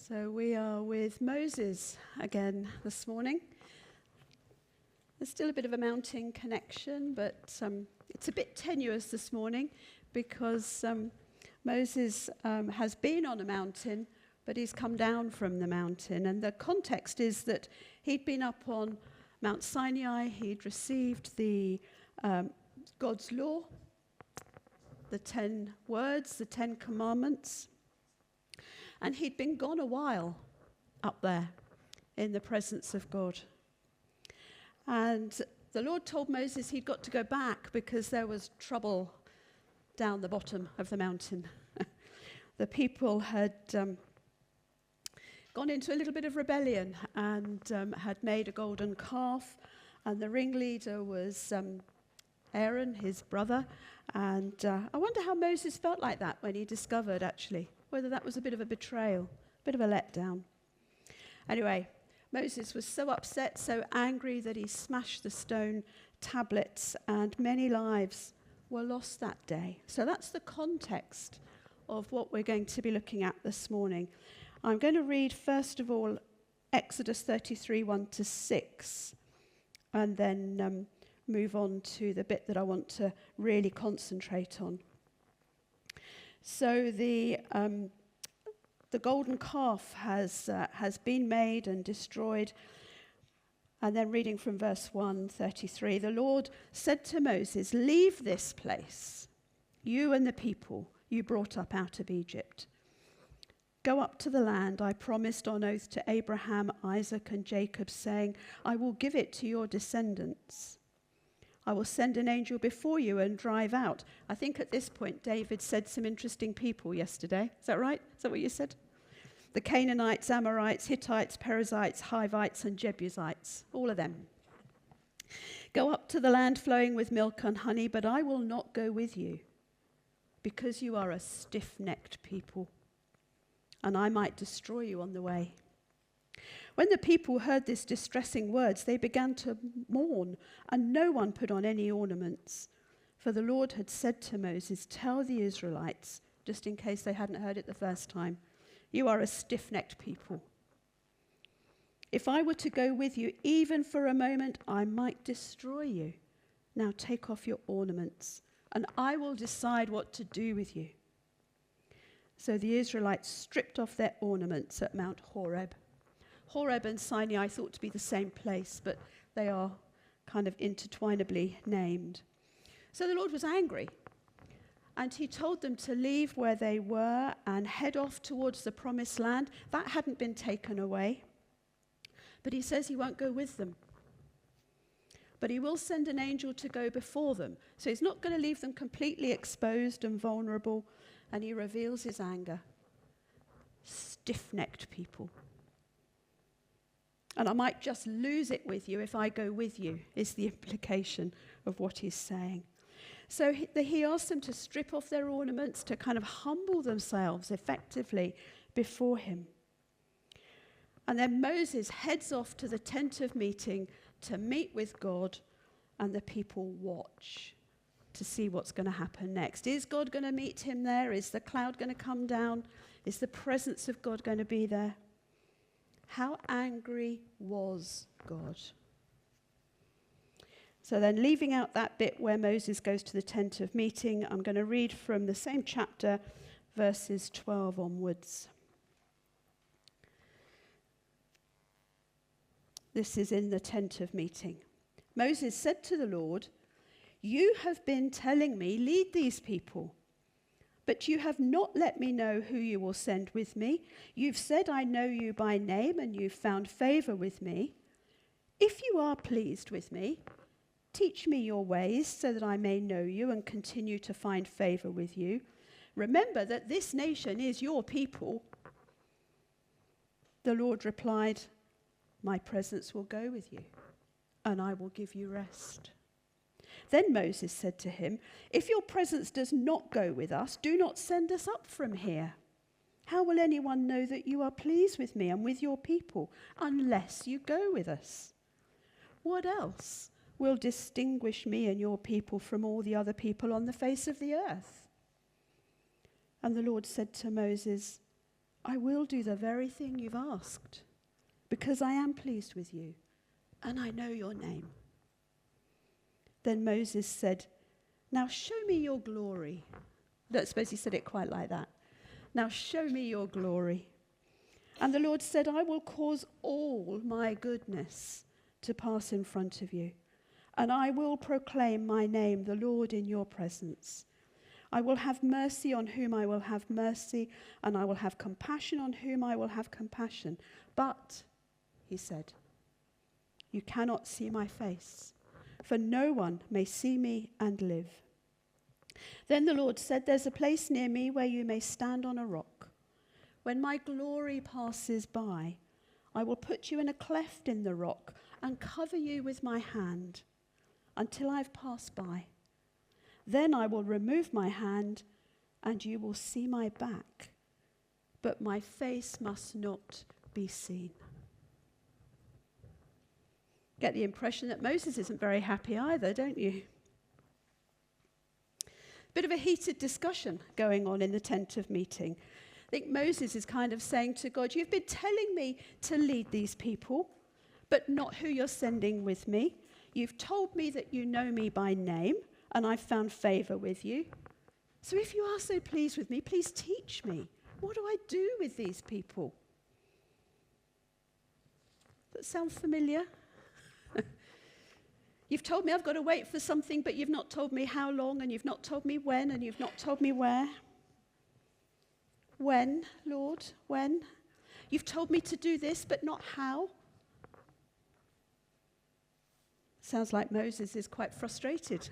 So we are with Moses again this morning. There's still a bit of a mountain connection, but it's a bit tenuous this morning because Moses has been on a mountain, but he's come down from the mountain. And the context is that he'd been up on Mount Sinai, he'd received the God's law, the 10 words, the 10 commandments, and he'd been gone a while up there in the presence of God. And the Lord told Moses he'd got to go back because there was trouble down the bottom of the mountain. The people had gone into a little bit of rebellion and had made a golden calf, and the ringleader was Aaron, his brother. And I wonder how Moses felt like that when he discovered, actually, whether that was a bit of a betrayal, a bit of a letdown. Anyway, Moses was so upset, so angry that he smashed the stone tablets, and many lives were lost that day. So that's the context of what we're going to be looking at this morning. I'm going to read, first of all, Exodus 33, 1-6, and then move on to the bit that I want to really concentrate on. So the golden calf has been made and destroyed. And then reading from verse 1:33, the Lord said to Moses, "Leave this place, you and the people you brought up out of Egypt. Go up to the land I promised on oath to Abraham, Isaac, and Jacob, saying, I will give it to your descendants. I will send an angel before you and drive out." I think at this point David said some interesting people yesterday. Is that right? Is that what you said? The Canaanites, Amorites, Hittites, Perizzites, Hivites, and Jebusites. All of them. Go up to the land flowing with milk and honey, but I will not go with you, because you are a stiff-necked people, and I might destroy you on the way. When the people heard these distressing words, they began to mourn, and no one put on any ornaments. For the Lord had said to Moses, "Tell the Israelites," just in case they hadn't heard it the first time, "you are a stiff-necked people. If I were to go with you, even for a moment, I might destroy you. Now take off your ornaments, and I will decide what to do with you." So the Israelites stripped off their ornaments at Mount Horeb. Horeb and Sinai thought to be the same place, but they are kind of intertwinably named. So the Lord was angry, and he told them to leave where they were and head off towards the promised land. That hadn't been taken away, but he says he won't go with them. But he will send an angel to go before them. So he's not going to leave them completely exposed and vulnerable, and he reveals his anger. Stiff-necked people. And I might just lose it with you if I go with you, is the implication of what he's saying. So he asks them to strip off their ornaments, to kind of humble themselves effectively before him. And then Moses heads off to the tent of meeting to meet with God, and the people watch to see what's going to happen next. Is God going to meet him there? Is the cloud going to come down? Is the presence of God going to be there? How angry was God? So then, leaving out that bit where Moses goes to the tent of meeting, I'm going to read from the same chapter, verses 12 onwards. This is in the tent of meeting. Moses said to the Lord, "You have been telling me, lead these people, but you have not let me know who you will send with me. You've said I know you by name, and you've found favor with me. If you are pleased with me, teach me your ways so that I may know you and continue to find favor with you. Remember that this nation is your people." The Lord replied, "My presence will go with you, and I will give you rest." Then Moses said to him, "If your presence does not go with us, do not send us up from here. How will anyone know that you are pleased with me and with your people unless you go with us? What else will distinguish me and your people from all the other people on the face of the earth?" And the Lord said to Moses, I will do the very thing you've asked, because I am pleased with you, and I know your name." Then Moses said, "Now show me your glory." I don't suppose he said it quite like that. "Now show me your glory." And the Lord said, "I will cause all my goodness to pass in front of you, and I will proclaim my name, the Lord, in your presence. I will have mercy on whom I will have mercy, and I will have compassion on whom I will have compassion. But," he said, "you cannot see my face, for no one may see me and live." Then the Lord said, "There's a place near me where you may stand on a rock. When my glory passes by, I will put you in a cleft in the rock and cover you with my hand until I've passed by. Then I will remove my hand and you will see my back, but my face must not be seen." Get the impression that Moses isn't very happy either, don't you? Bit of a heated discussion going on in the tent of meeting. I think Moses is kind of saying to God, "You've been telling me to lead these people, but not who you're sending with me. You've told me that you know me by name, and I've found favor with you. So if you are so pleased with me, please teach me. What do I do with these people?" Does that sound familiar? You've told me I've got to wait for something, but you've not told me how long, and you've not told me when, and you've not told me where. When, Lord? When? You've told me to do this, but not how. Sounds like Moses is quite frustrated.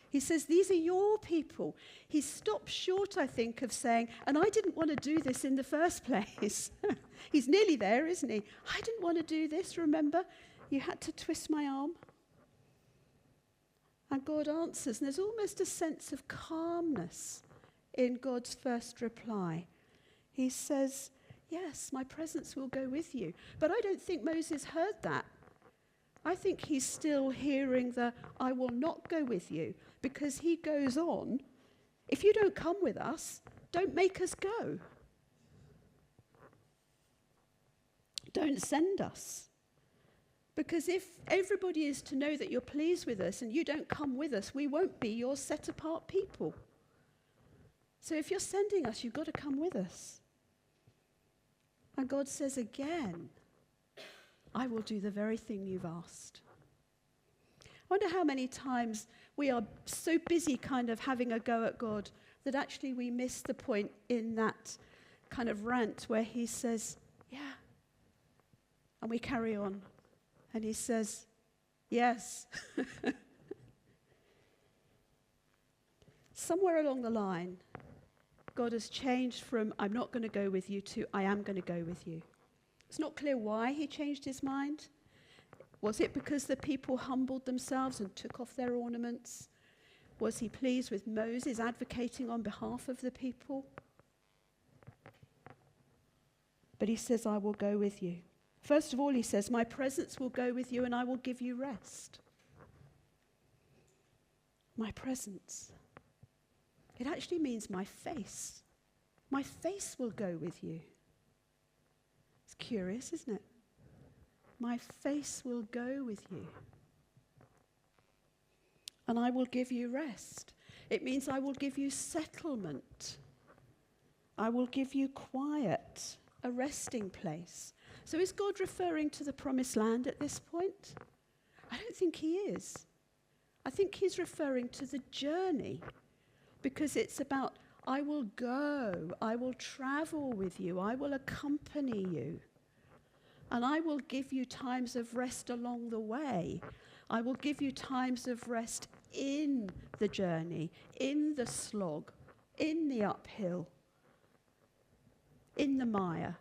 He says, "These are your people." He stops short, I think, of saying, "And I didn't want to do this in the first place." He's nearly there, isn't he? "I didn't want to do this, remember? You had to twist my arm." And God answers, and there's almost a sense of calmness in God's first reply. He says, "Yes, my presence will go with you." But I don't think Moses heard that. I think he's still hearing the "I will not go with you," because he goes on, "If you don't come with us, don't make us go. Don't send us. Because if everybody is to know that you're pleased with us and you don't come with us, we won't be your set-apart people. So if you're sending us, you've got to come with us." And God says again, "I will do the very thing you've asked." I wonder how many times we are so busy kind of having a go at God that actually we miss the point in that kind of rant where he says, "Yeah." And we carry on. And he says, "Yes." Somewhere along the line, God has changed from "I'm not going to go with you" to "I am going to go with you." It's not clear why he changed his mind. Was it because the people humbled themselves and took off their ornaments? Was he pleased with Moses advocating on behalf of the people? But he says, "I will go with you." First of all, he says, "My presence will go with you and I will give you rest." My presence. It actually means my face. My face will go with you. It's curious, isn't it? My face will go with you. And I will give you rest. It means I will give you settlement. I will give you quiet, a resting place. So is God referring to the promised land at this point? I don't think he is. I think he's referring to the journey, because it's about, I will go, I will travel with you, I will accompany you, and I will give you times of rest along the way. I will give you times of rest in the journey, in the slog, in the uphill, in the mire,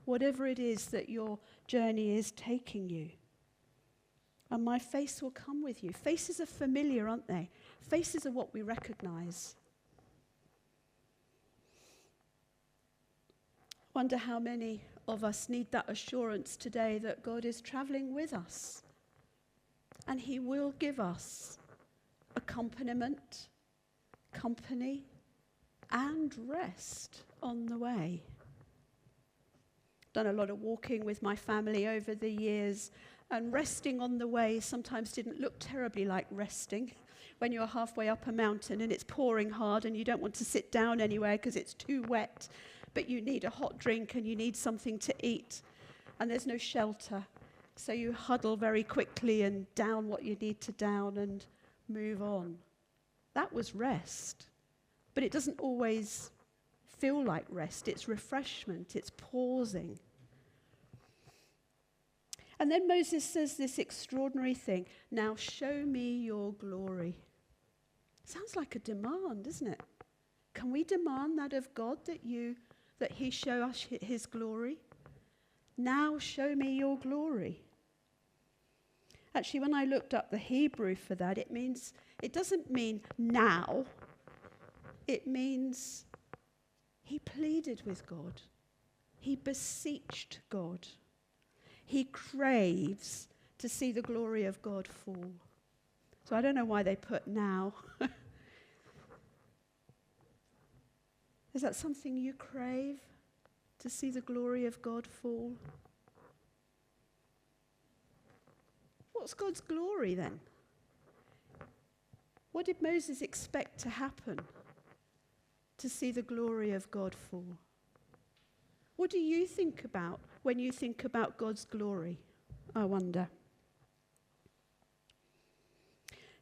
whatever it is that your journey is taking you. And my face will come with you. Faces are familiar, aren't they? Faces are what we recognize. Wonder how many of us need that assurance today that God is traveling with us. And he will give us accompaniment, company, and rest on the way. Done a lot of walking with my family over the years, and resting on the way sometimes didn't look terribly like resting. When you're halfway up a mountain and it's pouring hard and you don't want to sit down anywhere because it's too wet, but you need a hot drink and you need something to eat, and there's no shelter. So you huddle very quickly and down what you need to down and move on. That was rest. But it doesn't always feel like rest. It's refreshment. It's pausing. And then Moses says this extraordinary thing. Now show me your glory. Sounds like a demand, isn't it? Can we demand that of God, that he show us his glory? Now show me your glory. Actually, when I looked up the Hebrew for that, it doesn't mean now. It means he pleaded with God. He beseeched God. He craves to see the glory of God fall. So I don't know why they put now. Is that something you crave? To see the glory of God fall? What's God's glory then? What did Moses expect to happen to see the glory of God fall? What do you think about when you think about God's glory? I wonder.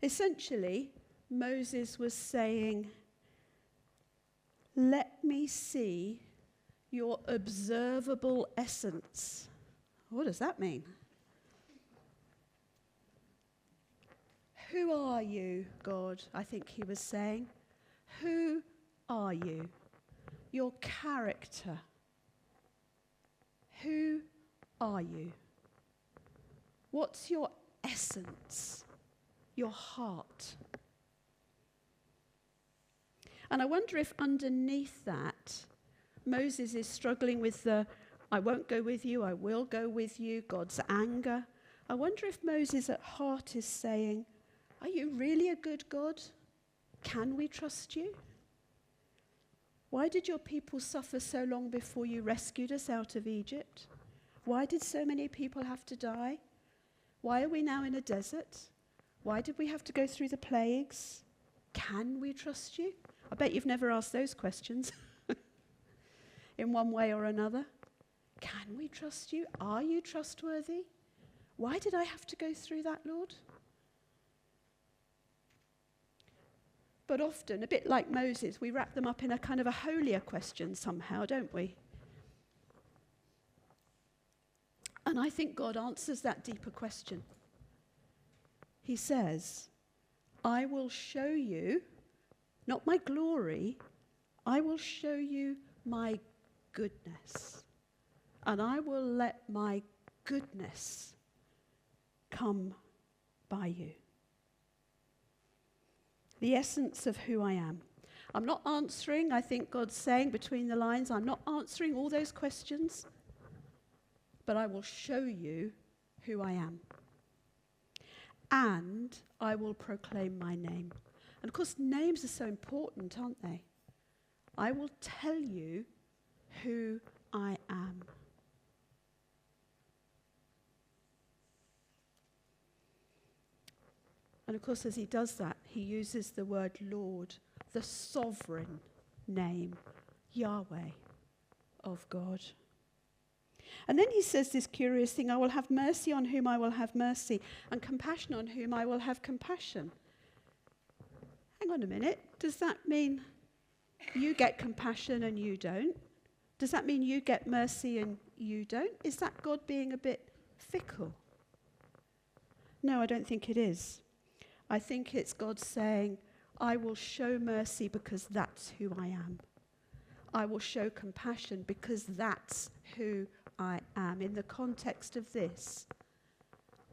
Essentially, Moses was saying, let me see your observable essence. What does that mean? Who are you, God? I think he was saying. Who are you? Your character. Who are you? What's your essence? Your heart? And I wonder if underneath that, Moses is struggling with the, I won't go with you, I will go with you, God's anger. I wonder if Moses at heart is saying, are you really a good God? Can we trust you? Why did your people suffer so long before you rescued us out of Egypt? Why did so many people have to die? Why are we now in a desert? Why did we have to go through the plagues? Can we trust you? I bet you've never asked those questions in one way or another. Can we trust you? Are you trustworthy? Why did I have to go through that, Lord? But often, a bit like Moses, we wrap them up in a kind of a holier question somehow, don't we? And I think God answers that deeper question. He says, I will show you, not my glory, I will show you my goodness. And I will let my goodness come by you. The essence of who I am. I'm not answering, I think God's saying between the lines, I'm not answering all those questions, but I will show you who I am. And I will proclaim my name. And of course, names are so important, aren't they? I will tell you who I am. And of course, as he does that, he uses the word Lord, the sovereign name, Yahweh of God. And then he says this curious thing, I will have mercy on whom I will have mercy, and compassion on whom I will have compassion. Hang on a minute, does that mean you get compassion and you don't? Does that mean you get mercy and you don't? Is that God being a bit fickle? No, I don't think it is. I think it's God saying, I will show mercy because that's who I am. I will show compassion because that's who I am. In the context of this,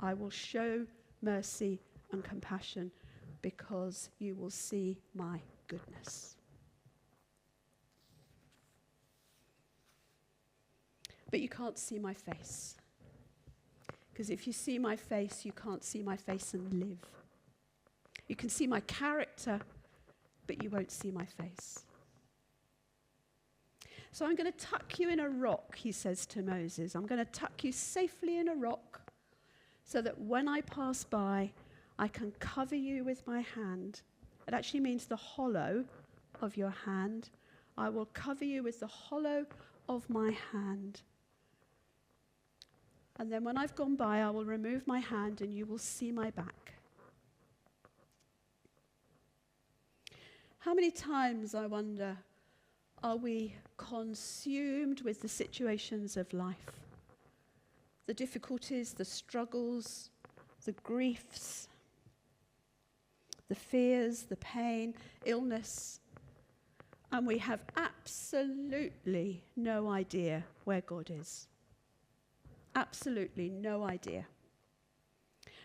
I will show mercy and compassion because you will see my goodness. But you can't see my face. Because if you see my face, you can't see my face and live. You can see my character, but you won't see my face. So I'm going to tuck you in a rock, he says to Moses. I'm going to tuck you safely in a rock so that when I pass by, I can cover you with my hand. It actually means the hollow of your hand. I will cover you with the hollow of my hand. And then when I've gone by, I will remove my hand and you will see my back. How many times, I wonder, are we consumed with the situations of life? The difficulties, the struggles, the griefs, the fears, the pain, illness, and we have absolutely no idea where God is. Absolutely no idea.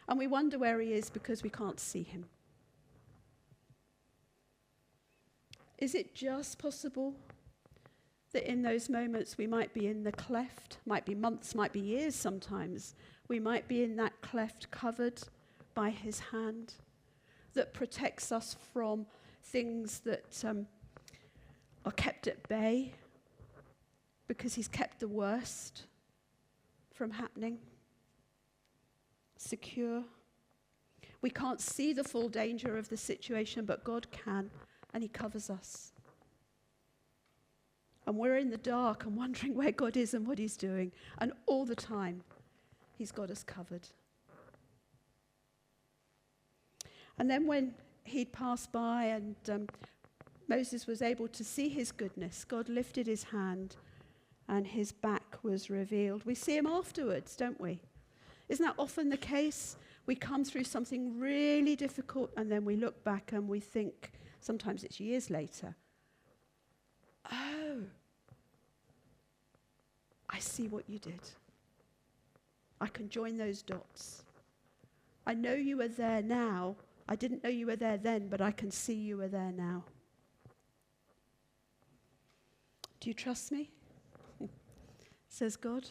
And we wonder where he is because we can't see him. Is it just possible that in those moments we might be in the cleft, might be months, might be years sometimes, we might be in that cleft covered by his hand that protects us from things that are kept at bay because he's kept the worst from happening, secure. We can't see the full danger of the situation, but God can, and he covers us. And we're in the dark and wondering where God is and what he's doing, and all the time, he's got us covered. And then when he'd passed by and Moses was able to see his goodness, God lifted his hand and his back was revealed. We see him afterwards, don't we? Isn't that often the case? We come through something really difficult and then we look back and we think, sometimes it's years later, oh, I see what you did. I can join those dots. I know you were there now. I didn't know you were there then, but I can see you were there now. Do you trust me? Says God.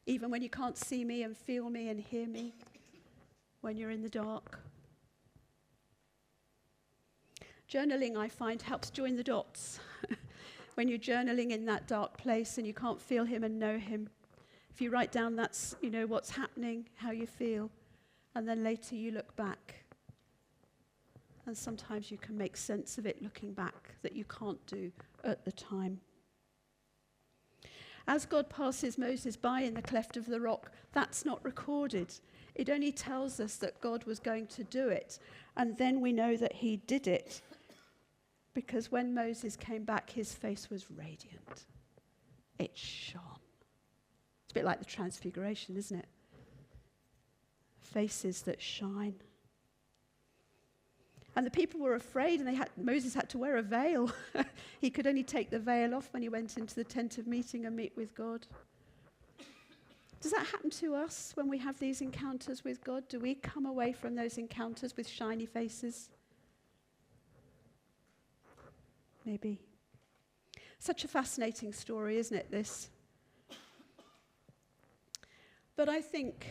Even when you can't see me and feel me and hear me, when you're in the dark. Journaling, I find, helps join the dots. When you're journaling in that dark place and you can't feel him and know him, if you write down that's, what's happening, how you feel, and then later you look back. And sometimes you can make sense of it looking back that you can't do at the time. As God passes Moses by in the cleft of the rock, that's not recorded. It only tells us that God was going to do it. And then we know that he did it. Because when Moses came back, his face was radiant. It shone. It's a bit like the Transfiguration, isn't it? Faces that shine. And the people were afraid, and Moses had to wear a veil. He could only take the veil off when he went into the tent of meeting and meet with God. Does that happen to us when we have these encounters with God? Do we come away from those encounters with shiny faces? Maybe. Such a fascinating story, isn't it, this? But I think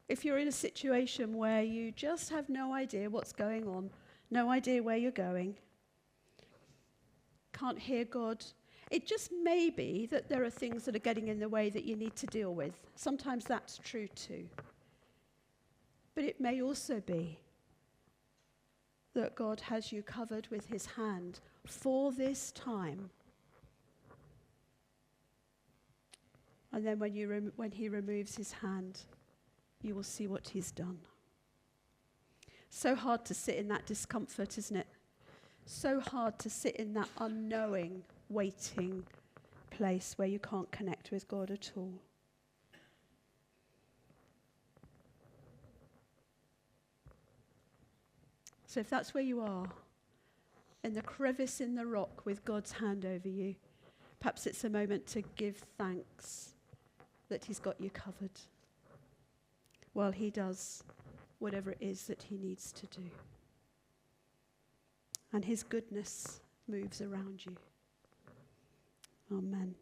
if you're in a situation where you just have no idea what's going on, no idea where you're going, can't hear God, it just may be that there are things that are getting in the way that you need to deal with. Sometimes that's true too. But it may also be that God has you covered with his hand for this time. And then when he removes his hand, you will see what he's done. So hard to sit in that discomfort, isn't it? So hard to sit in that unknowing, waiting place where you can't connect with God at all. So if that's where you are, in the crevice in the rock with God's hand over you, perhaps it's a moment to give thanks that he's got you covered while he does whatever it is that he needs to do. And his goodness moves around you. Amen.